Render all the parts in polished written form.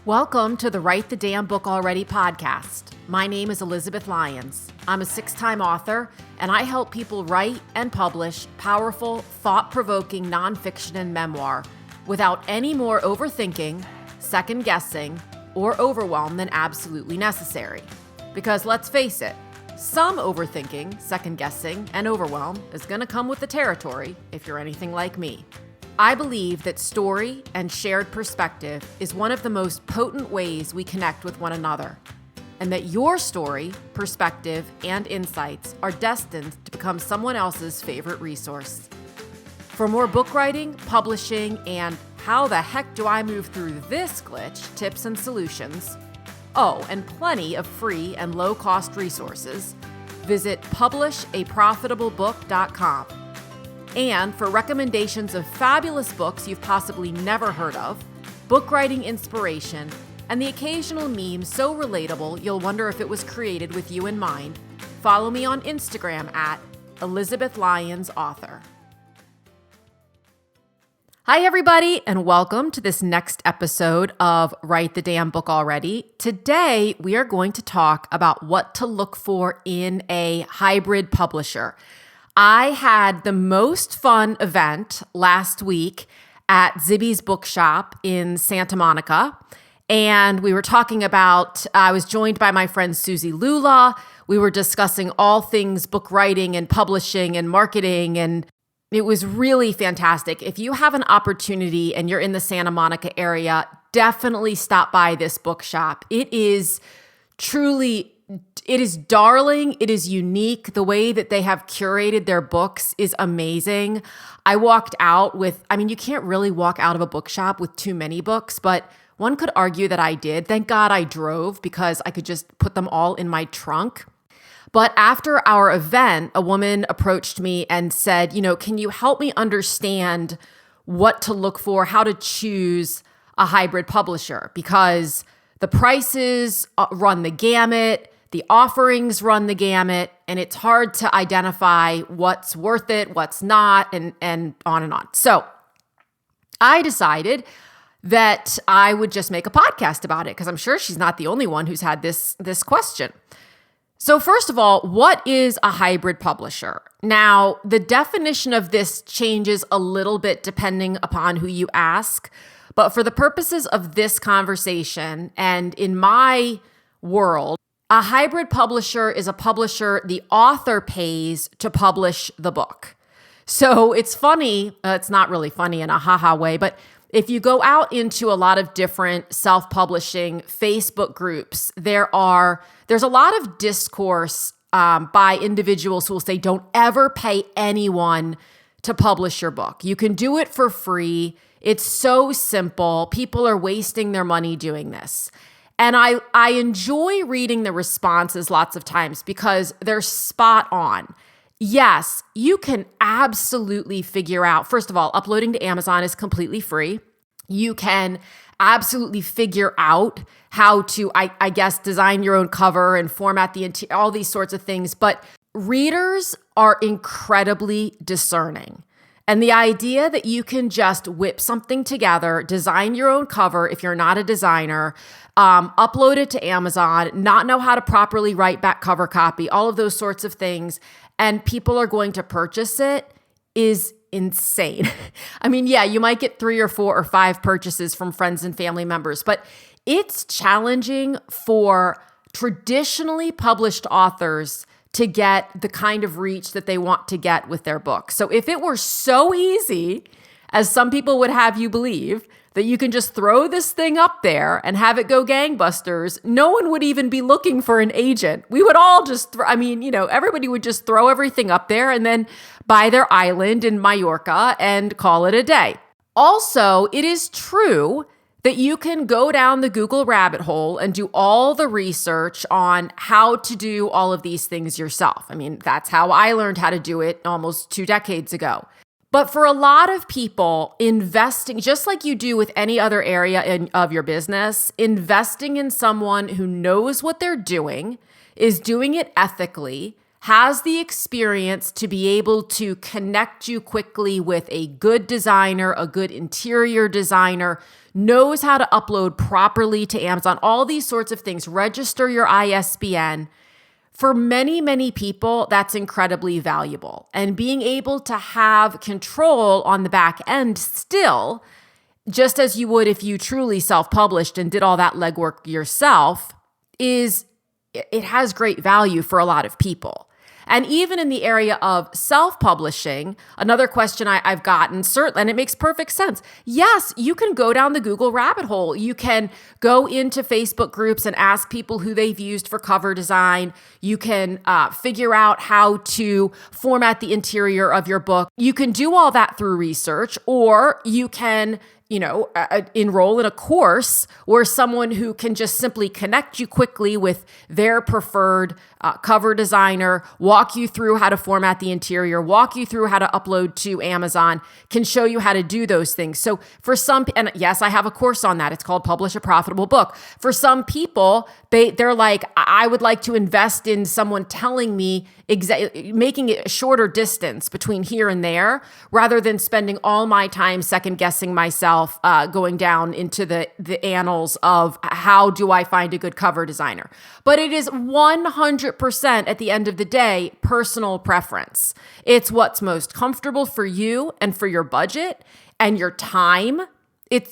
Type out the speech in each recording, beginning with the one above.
Welcome to the Write the Damn Book Already podcast. My name is Elizabeth Lyons. I'm a 6-time author, and I help people write and publish powerful, thought-provoking nonfiction and memoir without any more overthinking, second-guessing, or overwhelm than absolutely necessary. Because let's face it, some overthinking, second-guessing, and overwhelm is going to come with the territory if you're anything like me. I believe that story and shared perspective is one of the most potent ways we connect with one another, and that your story, perspective, and insights are destined to become someone else's favorite resource. For more book writing, publishing, and how the heck do I move through this glitch tips and solutions, and plenty of free and low-cost resources, visit publishaprofitablebook.com. And for recommendations of fabulous books you've possibly never heard of, book writing inspiration, and the occasional meme so relatable you'll wonder if it was created with you in mind, follow me on Instagram at Elizabeth Lyons Author. Hi, everybody, and welcome to this next episode of Write the Damn Book Already. Today, we are going to talk about what to look for in a hybrid publisher. I had the most fun event last week at Zibby's Bookshop in Santa Monica. And we were talking about, I was joined by my friend Susie Lula. We were discussing all things book writing and publishing and marketing. And it was really fantastic. If you have an opportunity and you're in the Santa Monica area, definitely stop by this bookshop. It is darling. It is unique. The way that they have curated their books is amazing. I walked out with, you can't really walk out of a bookshop with too many books, but one could argue that I did. Thank God I drove because I could just put them all in my trunk. But after our event, a woman approached me and said, can you help me understand what to look for, how to choose a hybrid publisher? Because the prices run the gamut. The offerings run the gamut, and it's hard to identify what's worth it, what's not, and on and on. So I decided that I would just make a podcast about it because I'm sure she's not the only one who's had this question. So first of all, what is a hybrid publisher? Now, the definition of this changes a little bit depending upon who you ask, but for the purposes of this conversation and in my world, a hybrid publisher is a publisher the author pays to publish the book. So it's funny, it's not really funny in a haha way, but if you go out into a lot of different self-publishing Facebook groups, there's a lot of discourse by individuals who will say, don't ever pay anyone to publish your book. You can do it for free. It's so simple. People are wasting their money doing this. And I enjoy reading the responses lots of times because they're spot on. Yes, you can absolutely figure out, first of all, uploading to Amazon is completely free. You can absolutely figure out how to, I guess, design your own cover and format the interior, all these sorts of things. But readers are incredibly discerning. And the idea that you can just whip something together, design your own cover if you're not a designer, upload it to Amazon, not know how to properly write back cover copy, all of those sorts of things, and people are going to purchase it is insane. You might get 3 or 4 or 5 purchases from friends and family members, but it's challenging for traditionally published authors to get the kind of reach that they want to get with their book. So if it were so easy, as some people would have you believe, that you can just throw this thing up there and have it go gangbusters, no one would even be looking for an agent. We would all just, everybody would just throw everything up there and then buy their island in Mallorca and call it a day. Also, it is true that you can go down the Google rabbit hole and do all the research on how to do all of these things yourself. That's how I learned how to do it almost 2 decades ago. But for a lot of people, investing, just like you do with any other area of your business, investing in someone who knows what they're doing, is doing it ethically, has the experience to be able to connect you quickly with a good designer, a good interior designer, knows how to upload properly to Amazon, all these sorts of things, register your ISBN. For many, many people, that's incredibly valuable. And being able to have control on the back end still, just as you would if you truly self-published and did all that legwork yourself, it has great value for a lot of people. And even in the area of self-publishing, another question I've gotten, certainly, and it makes perfect sense. Yes, you can go down the Google rabbit hole. You can go into Facebook groups and ask people who they've used for cover design. You can figure out how to format the interior of your book. You can do all that through research, or you can enroll in a course where someone who can just simply connect you quickly with their preferred cover designer, walk you through how to format the interior, walk you through how to upload to Amazon, can show you how to do those things. So for some, and yes, I have a course on that. It's called Publish a Profitable Book. For some people, they're like, I would like to invest in someone telling me making it a shorter distance between here and there, rather than spending all my time second guessing myself, going down into the annals of how do I find a good cover designer. But it is 100% at the end of the day, personal preference. It's what's most comfortable for you and for your budget and your time.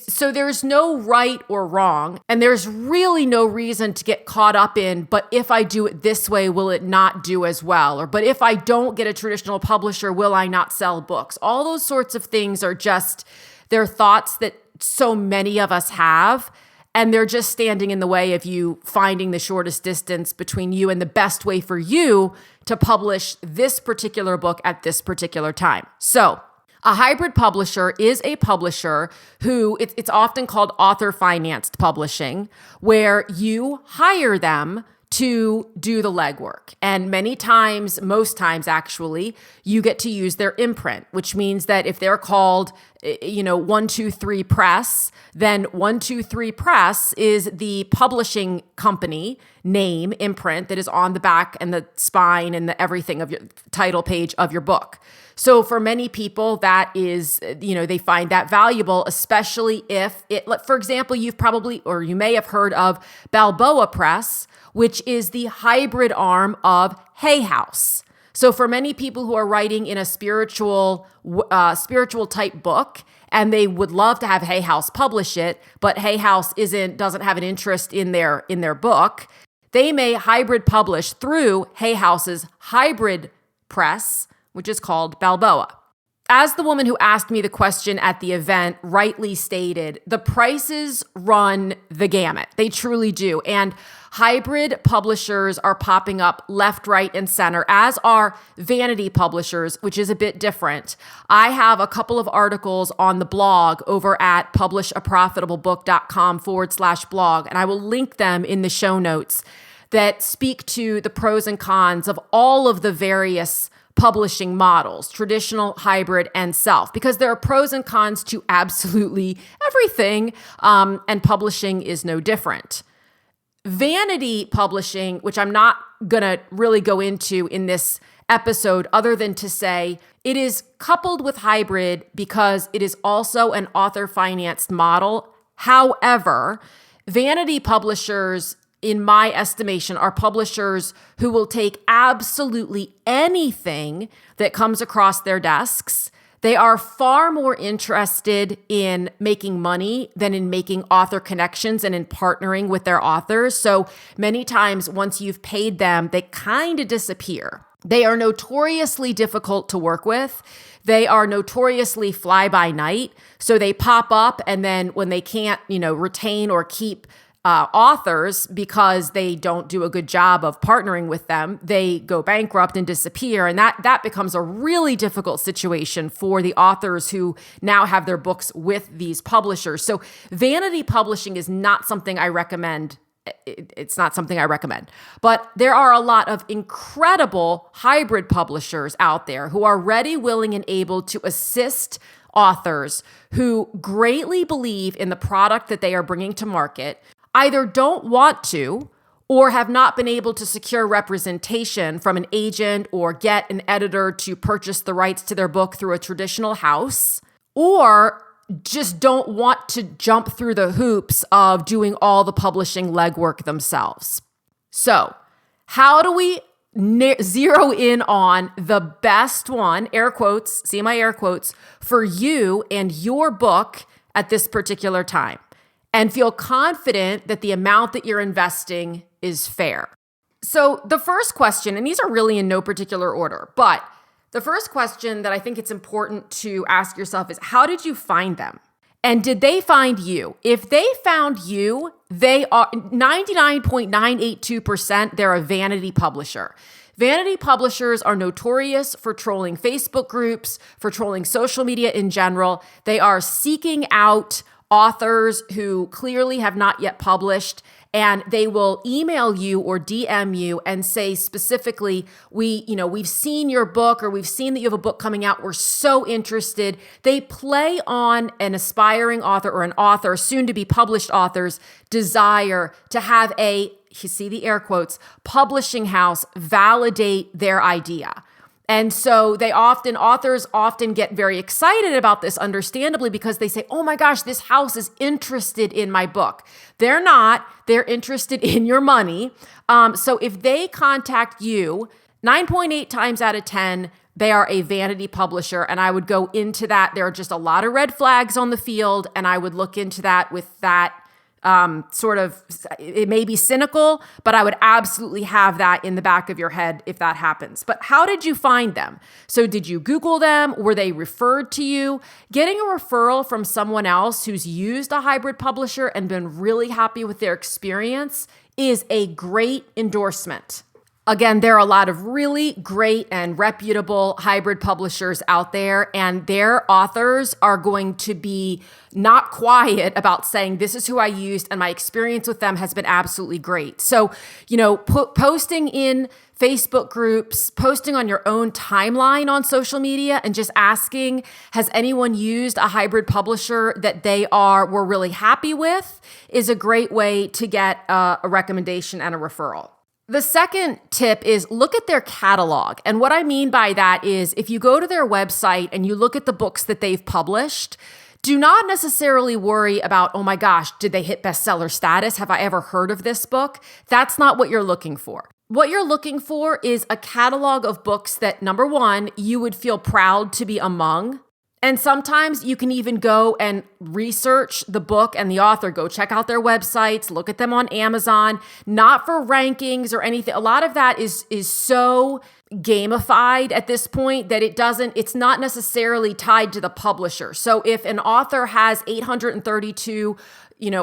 So there's no right or wrong, and there's really no reason to get caught up in, but if I do it this way, will it not do as well? Or, but if I don't get a traditional publisher, will I not sell books? All those sorts of things are just, they're thoughts that so many of us have, and they're just standing in the way of you finding the shortest distance between you and the best way for you to publish this particular book at this particular time. So, a hybrid publisher is a publisher who, it's often called author-financed publishing, where you hire them to do the legwork. And many times, most times actually, you get to use their imprint, which means that if they're called 123 Press, then 123 Press is the publishing company name, imprint, that is on the back and the spine and the everything of your title page of your book. So for many people, that is, they find that valuable, especially if for example, you've probably, or you may have heard of Balboa Press, which is the hybrid arm of Hay House. So for many people who are writing in a spiritual type book, and they would love to have Hay House publish it, but Hay House doesn't have an interest in their book, they may hybrid publish through Hay House's hybrid press, which is called Balboa. As the woman who asked me the question at the event rightly stated, the prices run the gamut. They truly do. And hybrid publishers are popping up left, right, and center, as are vanity publishers, which is a bit different. I have a couple of articles on the blog over at publishaprofitablebook.com/blog, and I will link them in the show notes, that speak to the pros and cons of all of the various publishing models, traditional, hybrid, and self, because there are pros and cons to absolutely everything, and publishing is no different. Vanity publishing, which I'm not going to really go into in this episode, other than to say it is coupled with hybrid because it is also an author-financed model. However, vanity publishers, in my estimation, are publishers who will take absolutely anything that comes across their desks. They are far more interested in making money than in making author connections and in partnering with their authors. So many times, once you've paid them, they kind of disappear. They are notoriously difficult to work with. They are notoriously fly by night. So they pop up, and then when they can't, retain or keep authors because they don't do a good job of partnering with them, they go bankrupt and disappear. And that becomes a really difficult situation for the authors who now have their books with these publishers. So vanity publishing is not something I recommend. It's not something I recommend. But there are a lot of incredible hybrid publishers out there who are ready, willing, and able to assist authors who greatly believe in the product that they are bringing to market, either don't want to or have not been able to secure representation from an agent or get an editor to purchase the rights to their book through a traditional house, or just don't want to jump through the hoops of doing all the publishing legwork themselves. So, how do we zero in on the best one, air quotes, see my air quotes, for you and your book at this particular time, and feel confident that the amount that you're investing is fair? So the first question, and these are really in no particular order, but the first question that I think it's important to ask yourself is, how did you find them? And did they find you? If they found you, they are 99.982%, they're a vanity publisher. Vanity publishers are notorious for trolling Facebook groups, for trolling social media in general. They are seeking out authors who clearly have not yet published, and they will email you or DM you and say specifically, we've seen your book, or we've seen that you have a book coming out. We're so interested. They play on an aspiring author or an author, soon to be published author's desire to have you see the air quotes, publishing house validate their idea. And so authors often get very excited about this, understandably, because they say, oh my gosh, this house is interested in my book. They're not, they're interested in your money. So if they contact you, 9.8 times out of 10, they are a vanity publisher. And I would go into that. There are just a lot of red flags on the field. And I would look into that with that it may be cynical, but I would absolutely have that in the back of your head if that happens. But how did you find them? So did you Google them? Were they referred to you? Getting a referral from someone else who's used a hybrid publisher and been really happy with their experience is a great endorsement. Again, there are a lot of really great and reputable hybrid publishers out there, and their authors are going to be not quiet about saying, this is who I used and my experience with them has been absolutely great. So, posting in Facebook groups, posting on your own timeline on social media, and just asking, has anyone used a hybrid publisher that were really happy with, is a great way to get a recommendation and a referral. The second tip is look at their catalog. And what I mean by that is if you go to their website and you look at the books that they've published, do not necessarily worry about, oh my gosh, did they hit bestseller status? Have I ever heard of this book? That's not what you're looking for. What you're looking for is a catalog of books that, number one, you would feel proud to be among. And sometimes you can even go and research the book and the author, go check out their websites, look at them on Amazon, not for rankings or anything. A lot of that is so gamified at this point that it's not necessarily tied to the publisher. So if an author has 832,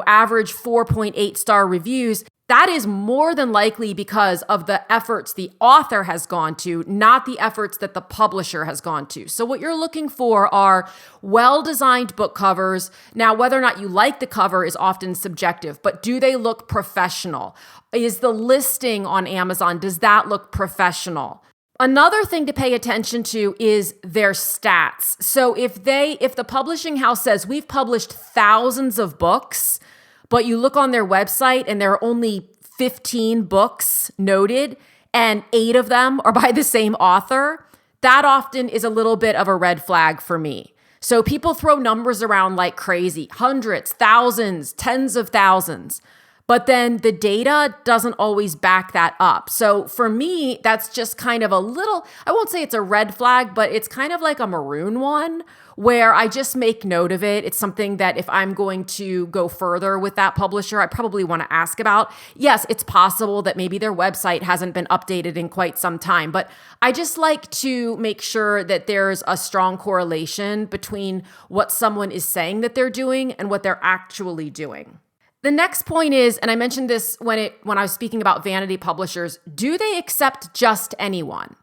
average 4.8 star reviews, that is more than likely because of the efforts the author has gone to, not the efforts that the publisher has gone to. So what you're looking for are well-designed book covers. Now, whether or not you like the cover is often subjective, but do they look professional? Is the listing on Amazon, does that look professional? Another thing to pay attention to is their stats. So if the publishing house says, we've published thousands of books, but you look on their website and there are only 15 books noted and 8 of them are by the same author, that often is a little bit of a red flag for me. So people throw numbers around like crazy, hundreds, thousands, tens of thousands, but then the data doesn't always back that up. So for me, that's just kind of a little, I won't say it's a red flag, but it's kind of like a maroon one where I just make note of it. It's something that if I'm going to go further with that publisher, I probably want to ask about. Yes, it's possible that maybe their website hasn't been updated in quite some time, but I just like to make sure that there's a strong correlation between what someone is saying that they're doing and what they're actually doing. The next point is, and I mentioned this when I was speaking about vanity publishers, do they accept just anyone?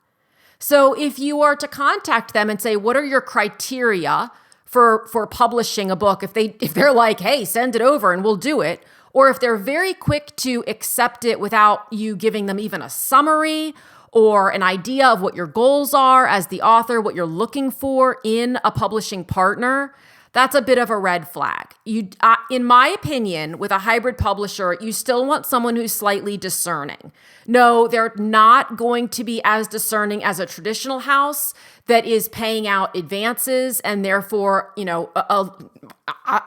So if you are to contact them and say, what are your criteria for publishing a book? If they're like, hey, send it over and we'll do it. Or if they're very quick to accept it without you giving them even a summary or an idea of what your goals are as the author, what you're looking for in a publishing partner, that's a bit of a red flag. In my opinion, with a hybrid publisher, you still want someone who's slightly discerning. No, they're not going to be as discerning as a traditional house that is paying out advances and therefore,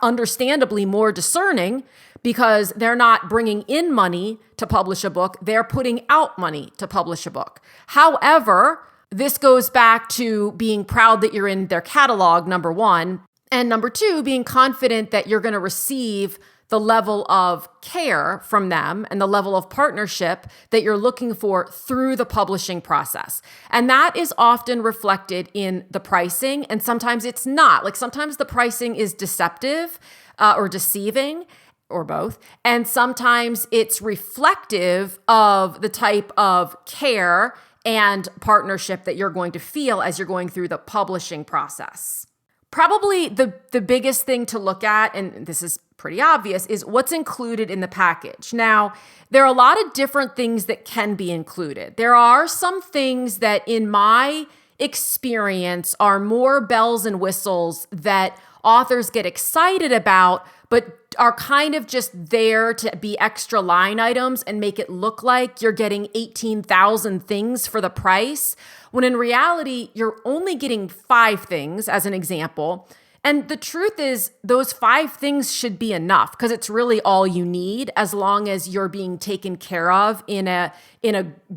understandably more discerning because they're not bringing in money to publish a book. They're putting out money to publish a book. However, this goes back to being proud that you're in their catalog, number one. And number two, being confident that you're going to receive the level of care from them and the level of partnership that you're looking for through the publishing process. And that is often reflected in the pricing. And sometimes it's not. Like sometimes the pricing is deceptive or deceiving or both. And sometimes it's reflective of the type of care and partnership that you're going to feel as you're going through the publishing process. Probably the biggest thing to look at, and this is pretty obvious, is what's included in the package. Now, there are a lot of different things that can be included. There are some things that, in my experience, are more bells and whistles that authors get excited about, but are kind of just there to be extra line items and make it look like you're getting 18,000 things for the price, when in reality, you're only getting 5 things, as an example. And the truth is, those 5 things should be enough because it's really all you need as long as you're being taken care of in a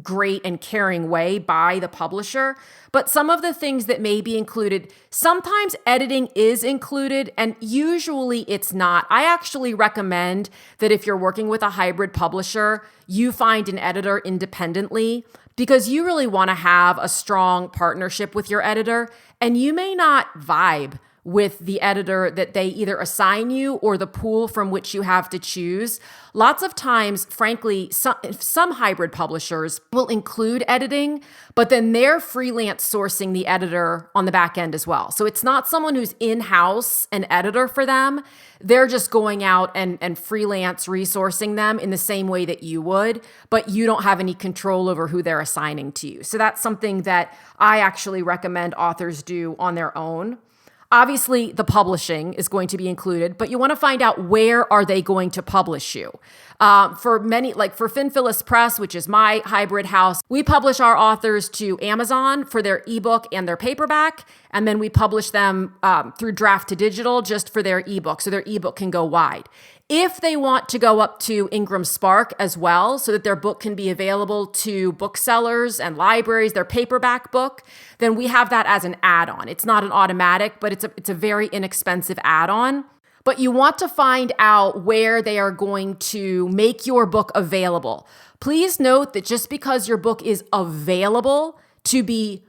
great and caring way by the publisher. But some of the things that may be included, sometimes editing is included and usually it's not. I actually recommend that if you're working with a hybrid publisher, you find an editor independently because you really want to have a strong partnership with your editor and you may not vibe with the editor that they either assign you or the pool from which you have to choose. Lots of times, frankly, some hybrid publishers will include editing, but then they're freelance sourcing the editor on the back end as well. So it's not someone who's in-house an editor for them. They're just going out and freelance resourcing them in the same way that you would, but you don't have any control over who they're assigning to you. So that's something that I actually recommend authors do on their own. Obviously, the publishing is going to be included, but you want to find out where are they going to publish you. For many, like for Fin Phyllis Press, which is my hybrid house, we publish our authors to Amazon for their ebook and their paperback, and then we publish them through Draft to Digital just for their ebook, so their ebook can go wide. If they want to go up to Ingram Spark as well, so that their book can be available to booksellers and libraries, their paperback book, then we have that as an add-on. It's not an automatic, but it's a very inexpensive add-on. But you want to find out where they are going to make your book available. Please note that just because your book is available to be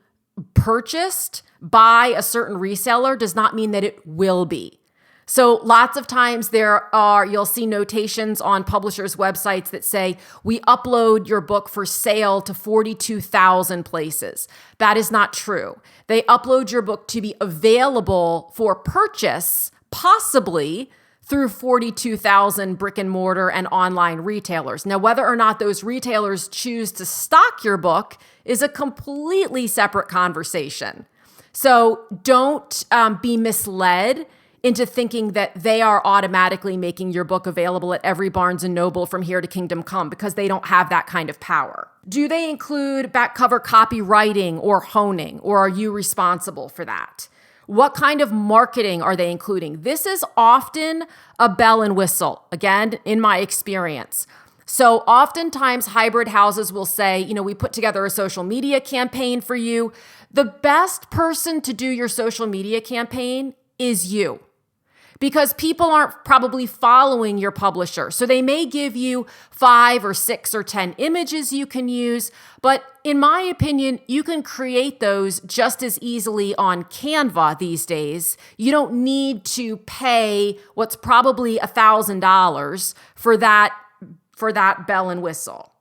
purchased by a certain reseller does not mean that it will be. So lots of times you'll see notations on publishers' websites that say, we upload your book for sale to 42,000 places. That is not true. They upload your book to be available for purchase, possibly through 42,000 brick and mortar and online retailers. Now, whether or not those retailers choose to stock your book is a completely separate conversation. So don't be misled into thinking that they are automatically making your book available at every Barnes & Noble from here to Kingdom Come, because they don't have that kind of power. Do they include back cover copywriting or honing, or are you responsible for that? What kind of marketing are they including? This is often a bell and whistle, again, in my experience. So oftentimes hybrid houses will say, we put together a social media campaign for you. The best person to do your social media campaign is you, because people aren't probably following your publisher. So they may give you 5 or 6 or 10 images you can use, but in my opinion, you can create those just as easily on Canva these days. You don't need to pay what's probably $1,000 for that bell and whistle.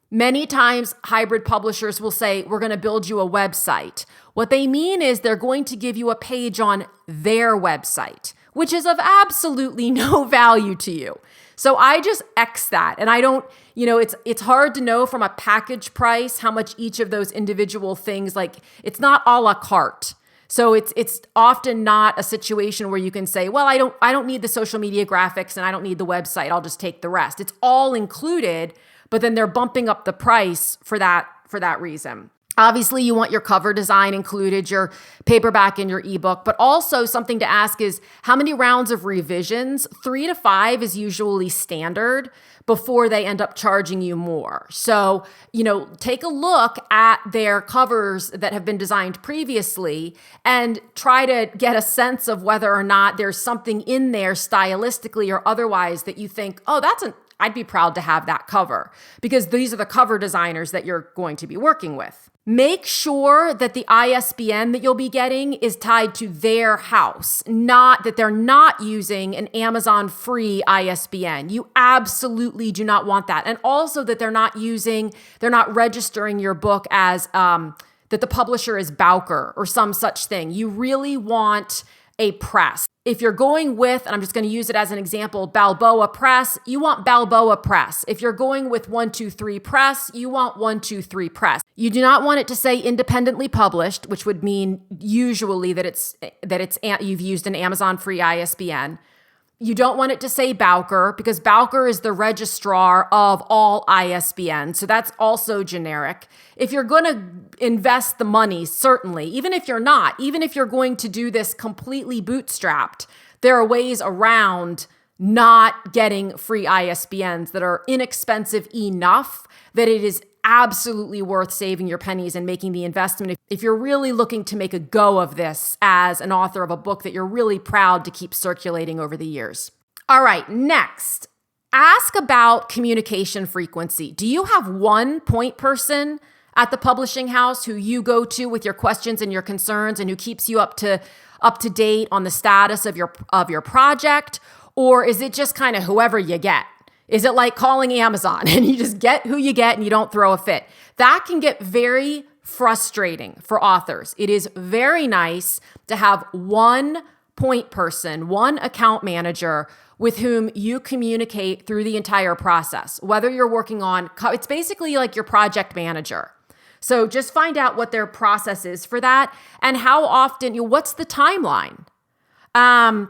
Many times hybrid publishers will say, we're going to build you a website. What they mean is they're going to give you a page on their website, which is of absolutely no value to you. So I just X that. And I don't, it's hard to know from a package price how much each of those individual things, like it's not a la carte. So it's often not a situation where you can say, well, I don't need the social media graphics and I don't need the website. I'll just take the rest. It's all included, but then they're bumping up the price for that reason. Obviously, you want your cover design included, your paperback and your ebook, but also something to ask is how many rounds of revisions? 3 to 5 is usually standard before they end up charging you more. So, take a look at their covers that have been designed previously and try to get a sense of whether or not there's something in there stylistically or otherwise that you think, oh, I'd be proud to have that cover, because these are the cover designers that you're going to be working with. Make sure that the ISBN that you'll be getting is tied to their house, not that they're not using an Amazon free ISBN. You absolutely do not want that. And also that they're not registering your book as that the publisher is Bowker or some such thing. You really want a press. If you're going with, and I'm just going to use it as an example, Balboa Press, you want Balboa Press. If you're going with 123 Press, you want 123 Press. You do not want it to say independently published, which would mean usually that you've used an Amazon free ISBN. You don't want it to say Bowker, because Bowker is the registrar of all ISBN. So that's also generic. If you're going to invest the money, certainly, even if you're not, even if you're going to do this completely bootstrapped, there are ways around not getting free ISBNs that are inexpensive enough that it is absolutely worth saving your pennies and making the investment if you're really looking to make a go of this as an author of a book that you're really proud to keep circulating over the years. All right, next, ask about communication frequency. Do you have one point person at the publishing house who you go to with your questions and your concerns and who keeps you up to date on the status of your project? Or is it just kind of whoever you get? Is it like calling Amazon and you just get who you get and you don't throw a fit? That can get very frustrating for authors. It is very nice to have one point person, one account manager with whom you communicate through the entire process. Whether you're working on, it's basically like your project manager. So just find out what their process is for that and how often, what's the timeline? How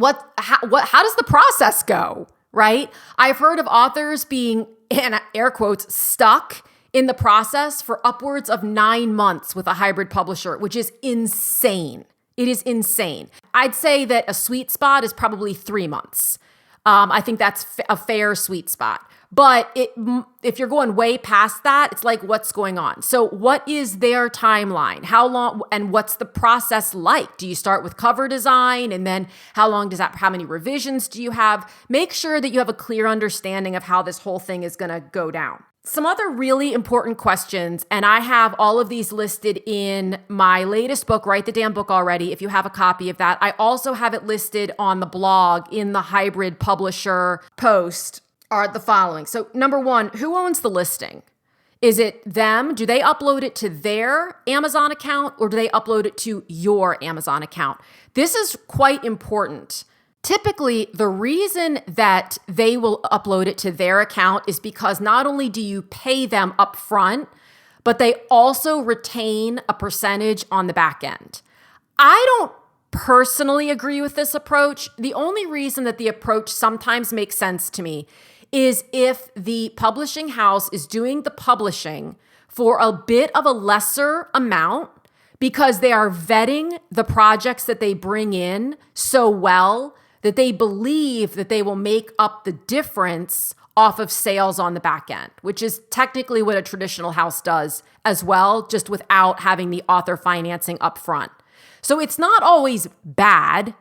does the process go? Right? I've heard of authors being, in air quotes, stuck in the process for upwards of 9 months with a hybrid publisher, which is insane. It is insane. I'd say that a sweet spot is probably 3 months. I think that's a fair sweet spot. But if you're going way past that, it's like, what's going on? So what is their timeline? How long, and what's the process like? Do you start with cover design, and then how many revisions do you have? Make sure that you have a clear understanding of how this whole thing is going to go down. Some other really important questions, and I have all of these listed in my latest book, Write the Damn Book Already, if you have a copy of that. I also have it listed on the blog in the hybrid publisher post, are the following. So number one, who owns the listing? Is it them? Do they upload it to their Amazon account, or do they upload it to your Amazon account? This is quite important. Typically, the reason that they will upload it to their account is because not only do you pay them up front, but they also retain a percentage on the back end. I don't personally agree with this approach. The only reason that the approach sometimes makes sense to me is if the publishing house is doing the publishing for a bit of a lesser amount because they are vetting the projects that they bring in so well that they believe that they will make up the difference off of sales on the back end, which is technically what a traditional house does as well, just without having the author financing up front. So it's not always bad.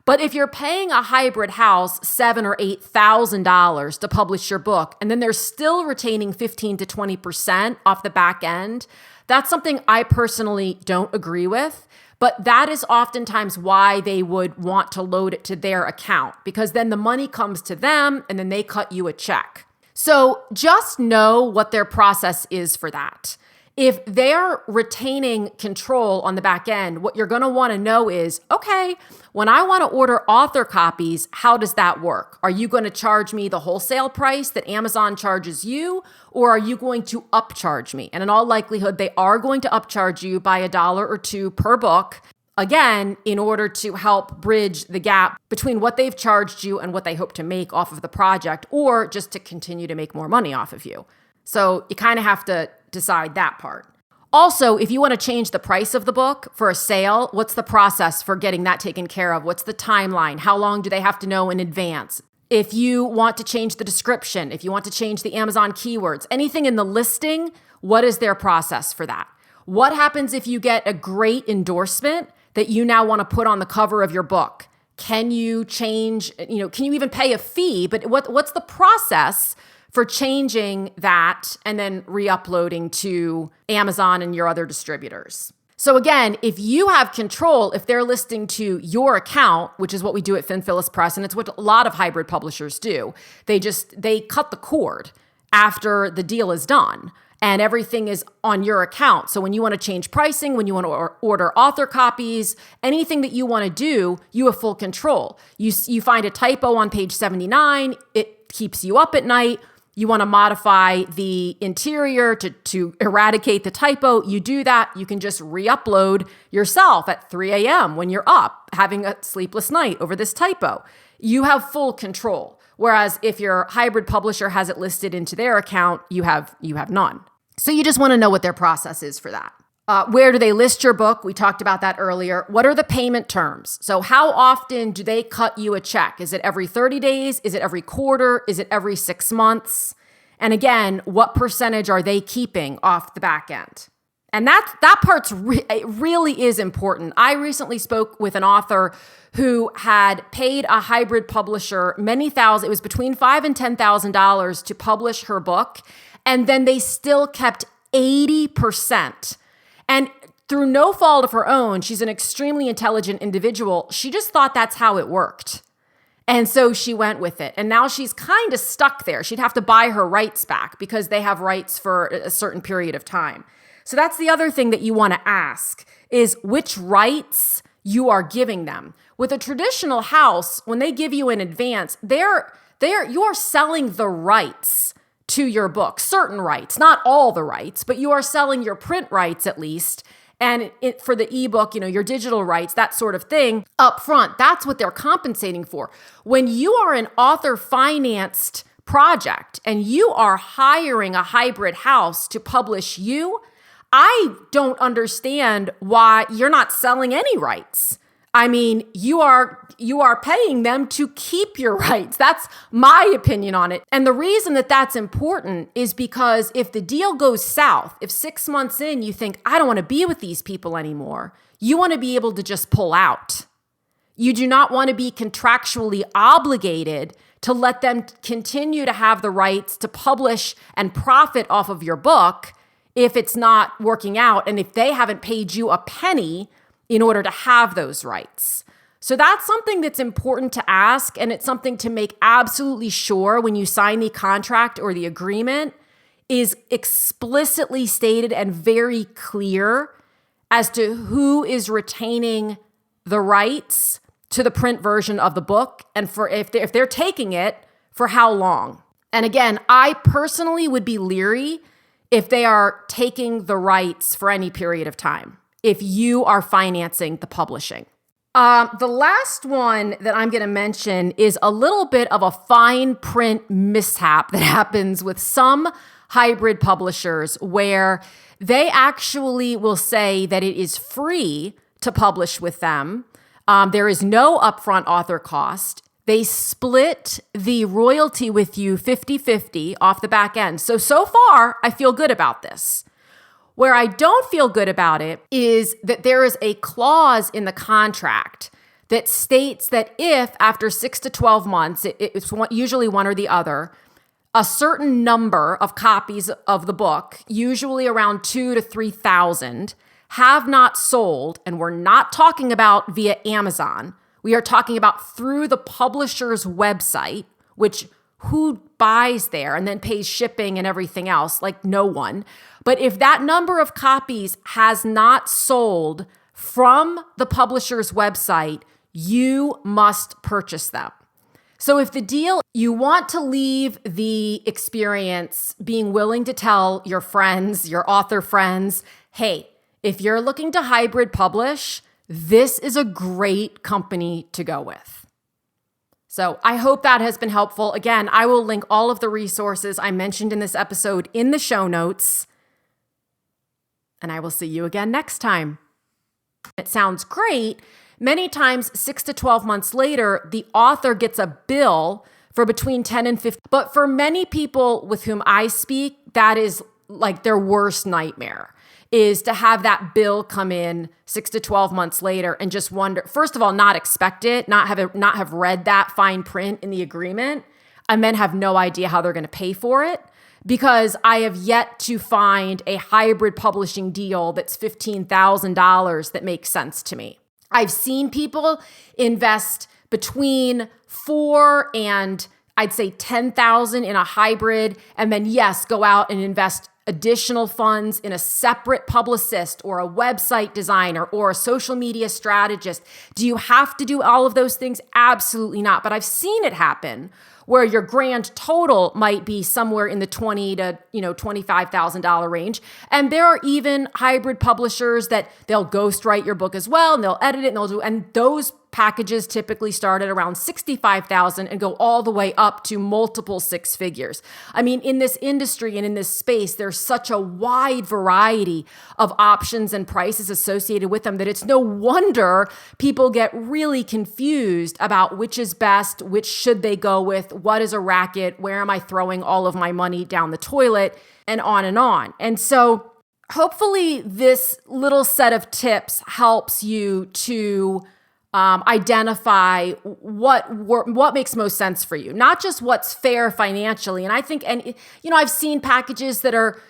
But if you're paying a hybrid house $7,000 or $8,000 to publish your book, and then they're still retaining 15 to 20% off the back end, that's something I personally don't agree with. But that is oftentimes why they would want to load it to their account, because then the money comes to them and then they cut you a check. So just know what their process is for that. if they're retaining control on the back end, what you're going to want to know is, okay, when I want to order author copies, how does that work? Are you going to charge me the wholesale price that Amazon charges you, or are you going to upcharge me? And in all likelihood, they are going to upcharge you by $1 or $2 per book. Again, in order to help bridge the gap between what they've charged you and what they hope to make off of the project, or just to continue to make more money off of you. So you kind of have to decide that part. Also, if you want to change the price of the book for a sale, what's the process for getting that taken care of? What's the timeline? How long do they have to know in advance? If you want to change the description, if you want to change the Amazon keywords, anything in the listing, what is their process for that? What happens if you get a great endorsement that you now want to put on the cover of your book? Can you change, can you even pay a fee? But what's the process for changing that and then re-uploading to Amazon and your other distributors? So again, if you have control, if they're listing to your account, which is what we do at Finphilus Press, and it's what a lot of hybrid publishers do, they cut the cord after the deal is done and everything is on your account. So when you want to change pricing, when you want to order author copies, anything that you want to do, you have full control. You find a typo on page 79, it keeps you up at night. You want to modify the interior to eradicate the typo, you do that. You can just re-upload yourself at 3 a.m. when you're up, having a sleepless night over this typo. You have full control. Whereas if your hybrid publisher has it listed into their account, you have none. So you just want to know what their process is for that. Where do they list your book? We talked about that earlier. What are the payment terms? So how often do they cut you a check? Is it every 30 days? Is it every quarter? Is it every 6 months? And again, what percentage are they keeping off the back end? And that part's really is important. I recently spoke with an author who had paid a hybrid publisher many thousand, it was between $5,000 and $10,000 to publish her book. And then they still kept 80%. And through no fault of her own, she's an extremely intelligent individual. She just thought that's how it worked. And so she went with it. And now she's kind of stuck there. She'd have to buy her rights back because they have rights for a certain period of time. So that's the other thing that you want to ask is which rights you are giving them. With a traditional house, when they give you in advance, you're selling the rights to your book, certain rights, not all the rights, but you are selling your print rights at least. And for the ebook, your digital rights, that sort of thing up front, that's what they're compensating for. When you are an author financed project and you are hiring a hybrid house to publish you, I don't understand why you're not selling any rights. I mean, you are paying them to keep your rights. That's my opinion on it. And the reason that that's important is because if the deal goes south, if 6 months in you think, I don't want to be with these people anymore, you want to be able to just pull out. You do not want to be contractually obligated to let them continue to have the rights to publish and profit off of your book if it's not working out and if they haven't paid you a penny in order to have those rights. So that's something that's important to ask, and it's something to make absolutely sure when you sign the contract or the agreement is explicitly stated and very clear as to who is retaining the rights to the print version of the book and for if they're taking it, for how long. And again, I personally would be leery if they are taking the rights for any period of time, if you are financing the publishing. The last one that I'm going to mention is a little bit of a fine print mishap that happens with some hybrid publishers where they actually will say that it is free to publish with them. There is no upfront author cost. They split the royalty with you 50-50 off the back end. So far, I feel good about this. Where I don't feel good about it is that there is a clause in the contract that states that if after 6 to 12 months, it's usually one or the other, a certain number of copies of the book, usually around 2,000 to 3,000, have not sold, and we're not talking about via Amazon. We are talking about through the publisher's website, which who buys there and then pays shipping and everything else? Like no one. But if that number of copies has not sold from the publisher's website, you must purchase them. So if the deal, you want to leave the experience being willing to tell your friends, your author friends, hey, if you're looking to hybrid publish, this is a great company to go with. So I hope that has been helpful. Again, I will link all of the resources I mentioned in this episode in the show notes. And I will see you again next time. It sounds great. Many times, 6 to 12 months later, the author gets a bill for between 10 and 50. But for many people with whom I speak, that is like their worst nightmare, is to have that bill come in 6 to 12 months later and just wonder, first of all, not expect it, not have read that fine print in the agreement, and then have no idea how they're going to pay for it. Because I have yet to find a hybrid publishing deal that's $15,000 that makes sense to me. I've seen people invest between $4,000 and I'd say $10,000 in a hybrid, and then yes, go out and invest additional funds in a separate publicist or a website designer or a social media strategist. Do you have to do all of those things? Absolutely not. But I've seen it happen where your grand total might be somewhere in the $20,000 to $25,000 range. And there are even hybrid publishers that they'll ghostwrite your book as well, and they'll edit it, and those packages typically start at around $65,000 and go all the way up to multiple six figures. I mean, in this industry and in this space, there's such a wide variety of options and prices associated with them that it's no wonder people get really confused about which is best, which should they go with, what is a racket, where am I throwing all of my money down the toilet, and on and on. And so hopefully this little set of tips helps you to identify what makes most sense for you, not just what's fair financially. And I think, I've seen packages that are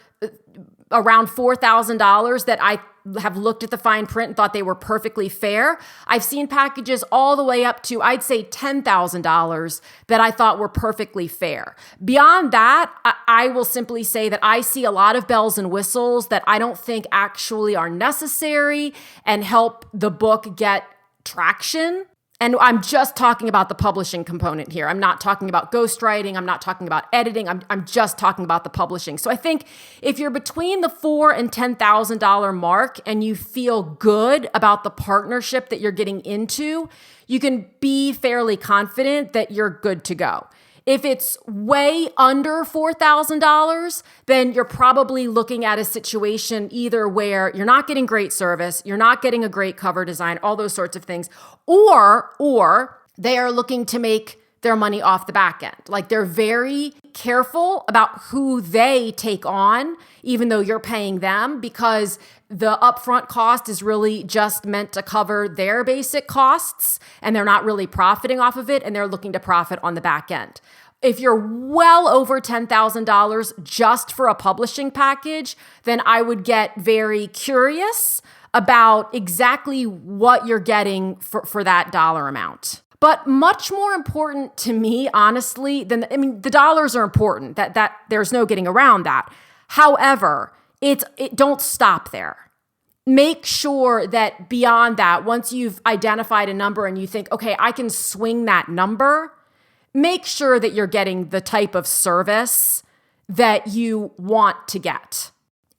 around $4,000 that I have looked at the fine print and thought they were perfectly fair. I've seen packages all the way up to, I'd say $10,000 that I thought were perfectly fair. Beyond that, I will simply say that I see a lot of bells and whistles that I don't think actually are necessary and help the book get traction. And I'm just talking about the publishing component here. I'm not talking about ghostwriting. I'm not talking about editing. I'm just talking about the publishing. So I think if you're between the $4,000 and $10,000 mark and you feel good about the partnership that you're getting into, you can be fairly confident that you're good to go. If it's way under $4,000, then you're probably looking at a situation either where you're not getting great service, you're not getting a great cover design, all those sorts of things, or they are looking to make their money off the back end. Like they're very careful about who they take on, even though you're paying them, because the upfront cost is really just meant to cover their basic costs, and they're not really profiting off of it, and they're looking to profit on the back end. If you're well over $10,000 just for a publishing package, then I would get very curious about exactly what you're getting for that dollar amount. But much more important to me, honestly, the dollars are important. That there's no getting around that. However, don't stop there. Make sure that beyond that, once you've identified a number and you think, okay, I can swing that number, make sure that you're getting the type of service that you want to get.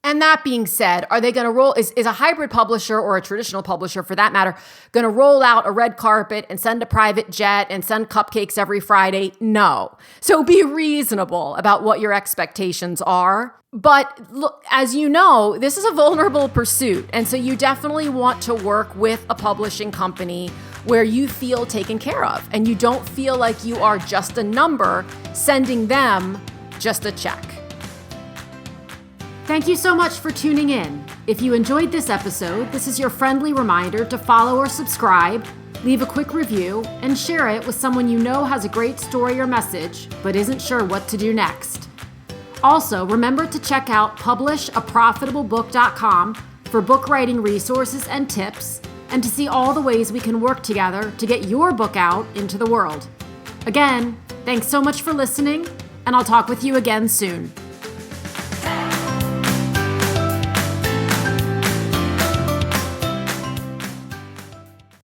And that being said, are they going to roll, is a hybrid publisher or a traditional publisher for that matter, going to roll out a red carpet and send a private jet and send cupcakes every Friday? No. So be reasonable about what your expectations are. But look, as you know, this is a vulnerable pursuit. And so you definitely want to work with a publishing company where you feel taken care of and you don't feel like you are just a number sending them just a check. Thank you so much for tuning in. If you enjoyed this episode, this is your friendly reminder to follow or subscribe, leave a quick review, and share it with someone you know has a great story or message, but isn't sure what to do next. Also, remember to check out publishaprofitablebook.com for book writing resources and tips, and to see all the ways we can work together to get your book out into the world. Again, thanks so much for listening, and I'll talk with you again soon.